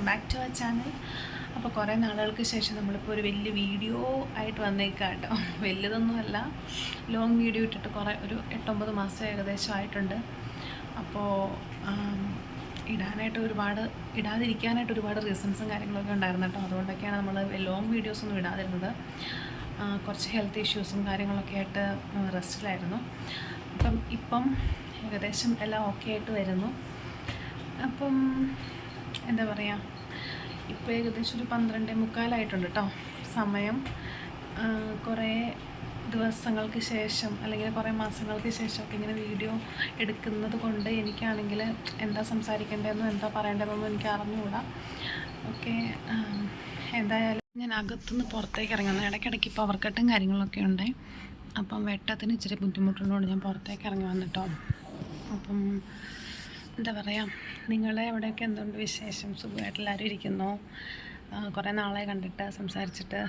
Back to our channel. അപ്പോൾ കുറേ നാളുകൾക്ക് ശേഷം നമ്മളിപ്പോൾ ഒരു വലിയ വീഡിയോ ആയിട്ട് വന്നേക്കാം കേട്ടോ. വലിയതൊന്നുമല്ല, ലോങ് വീഡിയോ ഇട്ടിട്ട് ഒരു 8-9 മാസം ഏകദേശം ആയിട്ടുണ്ട്. അപ്പോൾ ഇടാതിരിക്കാനായിട്ട് ഒരുപാട് റീസൺസും കാര്യങ്ങളൊക്കെ ഉണ്ടായിരുന്നു കേട്ടോ. അതുകൊണ്ടൊക്കെയാണ് നമ്മൾ ലോങ് വീഡിയോസൊന്നും ഇടാതിരുന്നത്. കുറച്ച് ഹെൽത്ത് ഇഷ്യൂസും കാര്യങ്ങളൊക്കെ ആയിട്ട് റെസ്റ്റിലായിരുന്നു. ഇപ്പം ഏകദേശം എല്ലാം ഓക്കെ ആയിട്ട് വരുന്നു. അപ്പം എന്താ പറയുക, ഇപ്പോൾ ഏകദേശം ഒരു 12:45 കേട്ടോ സമയം. കുറേ ദിവസങ്ങൾക്ക് ശേഷം അല്ലെങ്കിൽ കുറേ മാസങ്ങൾക്ക് ശേഷമൊക്കെ ഇങ്ങനെ വീഡിയോ എടുക്കുന്നത് കൊണ്ട് എനിക്കാണെങ്കിൽ എന്താ സംസാരിക്കേണ്ടതെന്നും എന്താ പറയേണ്ടതെന്നും എനിക്ക് അറിഞ്ഞുകൂടാ. ഓക്കെ, എന്തായാലും ഞാൻ അകത്തുനിന്ന് പുറത്തേക്ക് ഇറങ്ങുന്നത്. ഇടയ്ക്കിടയ്ക്ക് പവർ കട്ടും കാര്യങ്ങളൊക്കെ ഉണ്ട്. അപ്പം വെട്ടത്തിന് ഇച്ചിരി ബുദ്ധിമുട്ടുള്ളതുകൊണ്ട് ഞാൻ പുറത്തേക്ക് ഇറങ്ങി വന്നിട്ടോ. അപ്പം എന്താ പറയുക, നിങ്ങളെ എവിടെയൊക്കെ എന്തുകൊണ്ട് വിശേഷം? സുഖമായിട്ടെല്ലാവരും ഇരിക്കുന്നു? കുറേ നാളെ കണ്ടിട്ട് സംസാരിച്ചിട്ട്.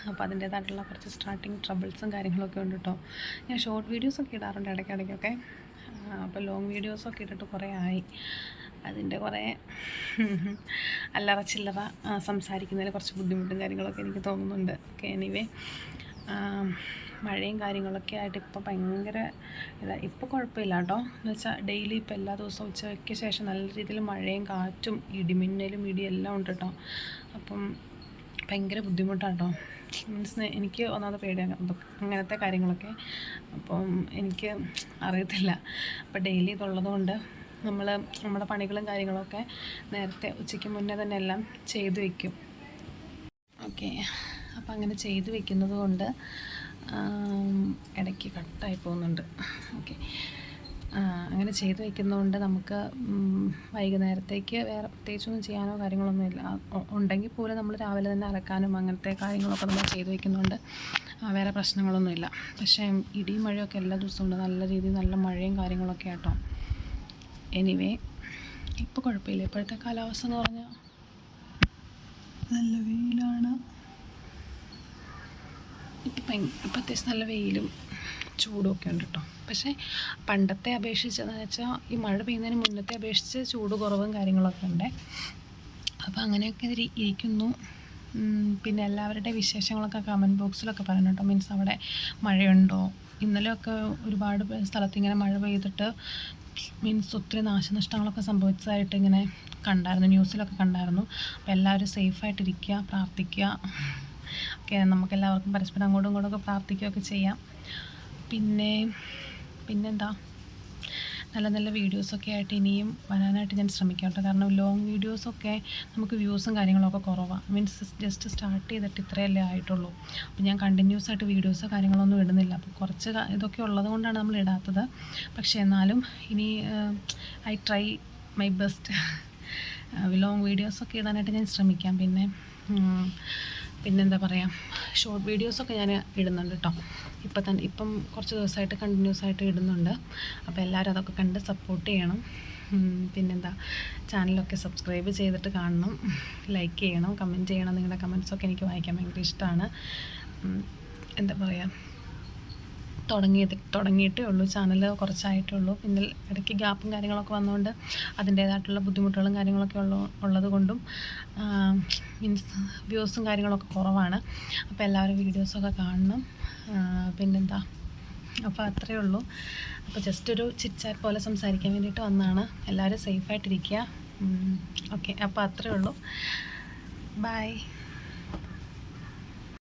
അപ്പോൾ അതിൻ്റേതായിട്ടുള്ള കുറച്ച് സ്റ്റാർട്ടിങ് ട്രബിൾസും കാര്യങ്ങളൊക്കെ ഉണ്ട് കേട്ടോ. ഞാൻ ഷോർട്ട് വീഡിയോസൊക്കെ ഇടാറുണ്ട് ഇടയ്ക്കിടയ്ക്കൊക്കെ. അപ്പോൾ ലോങ് വീഡിയോസൊക്കെ ഇട്ടിട്ട് കുറേ ആയി. അതിൻ്റെ കുറേ അല്ലറ ചില്ലറ സംസാരിക്കുന്നതിൽ കുറച്ച് ബുദ്ധിമുട്ടും കാര്യങ്ങളൊക്കെ എനിക്ക് തോന്നുന്നുണ്ട്. ഓക്കെ, എനിവേ, മഴയും കാര്യങ്ങളൊക്കെ ആയിട്ട് ഇപ്പോൾ ഭയങ്കര ഇപ്പോൾ കുഴപ്പമില്ല കേട്ടോ. എന്ന് വെച്ചാൽ ഡെയിലി ഇപ്പോൾ എല്ലാ ദിവസവും ഉച്ചയ്ക്ക് ശേഷം നല്ല രീതിയിൽ മഴയും കാറ്റും ഇടിമിന്നലും ഇടിയെല്ലാം ഉണ്ട് കേട്ടോ. അപ്പം ഭയങ്കര ബുദ്ധിമുട്ടാണ് കേട്ടോ. മീൻസ് എനിക്ക് ഒന്നാമത് പേടിയാണ് അങ്ങനത്തെ കാര്യങ്ങളൊക്കെ. അപ്പം എനിക്ക് അറിയത്തില്ല. അപ്പോൾ ഡെയിലി ഇതുള്ളത് കൊണ്ട് നമ്മുടെ പണികളും കാര്യങ്ങളൊക്കെ നേരത്തെ ഉച്ചയ്ക്ക് മുന്നേ തന്നെ എല്ലാം ചെയ്തു വയ്ക്കും. ഓക്കെ, അപ്പോൾ അങ്ങനെ ചെയ്തു വയ്ക്കുന്നത് കൊണ്ട് ഇടയ്ക്ക് കട്ടായി പോകുന്നുണ്ട്. ഓക്കെ, അങ്ങനെ ചെയ്ത് വയ്ക്കുന്നതുകൊണ്ട് നമുക്ക് വൈകുന്നേരത്തേക്ക് വേറെ പ്രത്യേകിച്ചൊന്നും ചെയ്യാനോ കാര്യങ്ങളൊന്നും ഇല്ല. ഉണ്ടെങ്കിൽ പോലും നമ്മൾ രാവിലെ തന്നെ അലക്കാനും അങ്ങനത്തെ കാര്യങ്ങളൊക്കെ നമ്മൾ ചെയ്ത് വയ്ക്കുന്നുണ്ട്. വേറെ പ്രശ്നങ്ങളൊന്നുമില്ല. പക്ഷേ ഇടിയും മഴയൊക്കെ എല്ലാ ദിവസവും ഉണ്ട്. നല്ല രീതിയിൽ നല്ല മഴയും കാര്യങ്ങളൊക്കെ ആട്ടോ. എനിവേ, ഇപ്പോൾ കുഴപ്പമില്ല. ഇപ്പോഴത്തെ കാലാവസ്ഥ എന്ന് പറഞ്ഞാൽ നല്ല വെയിലാണ്. ഇപ്പം അത്യാവശ്യം നല്ല വെയിലും ചൂടും ഒക്കെ ഉണ്ട് കേട്ടോ. പക്ഷേ പണ്ടത്തെ അപേക്ഷിച്ചെന്ന് വെച്ചാൽ ഈ മഴ പെയ്യുന്നതിന് മുന്നത്തെ അപേക്ഷിച്ച് ചൂട് കുറവും കാര്യങ്ങളൊക്കെ ഉണ്ട്. അപ്പോൾ അങ്ങനെയൊക്കെ ഇരിക്കുന്നു. പിന്നെ എല്ലാവരുടെ വിശേഷങ്ങളൊക്കെ കമൻറ്റ് ബോക്സിലൊക്കെ പറയണം കേട്ടോ. മീൻസ് അവിടെ മഴയുണ്ടോ? ഇന്നലെയൊക്കെ ഒരുപാട് സ്ഥലത്ത് ഇങ്ങനെ മഴ പെയ്തിട്ട് മീൻസ് ഒത്തിരി നാശനഷ്ടങ്ങളൊക്കെ സംഭവിച്ചതായിട്ട് ഇങ്ങനെ കണ്ടായിരുന്നു, ന്യൂസിലൊക്കെ കണ്ടായിരുന്നു. അപ്പോൾ എല്ലാവരും സേഫായിട്ടിരിക്കുക, പ്രാർത്ഥിക്കുക. ഓക്കെ, നമുക്കെല്ലാവർക്കും പരസ്പരം അങ്ങോട്ടും ഇങ്ങോട്ടൊക്കെ പ്രാർത്ഥിക്കുകയൊക്കെ ചെയ്യാം. പിന്നെന്താ, നല്ല നല്ല വീഡിയോസൊക്കെ ആയിട്ട് ഇനിയും വരാനായിട്ട് ഞാൻ ശ്രമിക്കാം കേട്ടോ. കാരണം ലോങ് വീഡിയോസൊക്കെ നമുക്ക് വ്യൂസും കാര്യങ്ങളൊക്കെ കുറവാണ്. മീൻസ് ജസ്റ്റ് സ്റ്റാർട്ട് ചെയ്തിട്ട് ഇത്രയല്ലേ ആയിട്ടുള്ളൂ. അപ്പോൾ ഞാൻ കണ്ടിന്യൂസ് ആയിട്ട് വീഡിയോസോ കാര്യങ്ങളൊന്നും ഇടുന്നില്ല. അപ്പോൾ കുറച്ച് ഇതൊക്കെ ഉള്ളത് കൊണ്ടാണ് നമ്മൾ ഇടാത്തത്. പക്ഷേ എന്നാലും ഇനി I try my best. Long വീഡിയോസൊക്കെ ഇടാനായിട്ട് ഞാൻ ശ്രമിക്കാം. പിന്നെന്താ പറയുക, ഷോർട്ട് വീഡിയോസൊക്കെ ഞാൻ ഇടുന്നുണ്ട് കേട്ടോ. ഇപ്പം കുറച്ച് ദിവസമായിട്ട് കണ്ടിന്യൂസ് ആയിട്ട് ഇടുന്നുണ്ട്. അപ്പോൾ എല്ലാവരും അതൊക്കെ കണ്ട് സപ്പോർട്ട് ചെയ്യണം. പിന്നെന്താ, ചാനലൊക്കെ സബ്സ്ക്രൈബ് ചെയ്തിട്ട് കാണണം, ലൈക്ക് ചെയ്യണം, കമൻറ്റ് ചെയ്യണം. നിങ്ങളുടെ കമൻറ്റ്സൊക്കെ എനിക്ക് വായിക്കാൻ ഭയങ്കര ഇഷ്ടമാണ്. എന്താ പറയുക, തുടങ്ങിയിട്ടേ ഉള്ളൂ, ചാനൽ കുറച്ചായിട്ടേ ഉള്ളൂ. പിന്നെ ഇടയ്ക്ക് ഗ്യാപ്പും കാര്യങ്ങളൊക്കെ വന്നുകൊണ്ട് അതിൻ്റേതായിട്ടുള്ള ബുദ്ധിമുട്ടുകളും കാര്യങ്ങളൊക്കെ ഉള്ളത് കൊണ്ടും മീൻസ് വ്യൂസും കാര്യങ്ങളൊക്കെ കുറവാണ്. അപ്പോൾ എല്ലാവരും വീഡിയോസൊക്കെ കാണണം. പിന്നെന്താ, അപ്പോൾ അത്രയേ ഉള്ളൂ. അപ്പോൾ ജസ്റ്റ് ഒരു ചിറ്റ്ചാറ്റ് പോലെ സംസാരിക്കാൻ വേണ്ടിയിട്ട് വന്നതാണ്. എല്ലാവരും സേഫായിട്ടിരിക്കുക. ഓക്കെ, അപ്പോൾ അത്രയേ ഉള്ളൂ. ബൈ.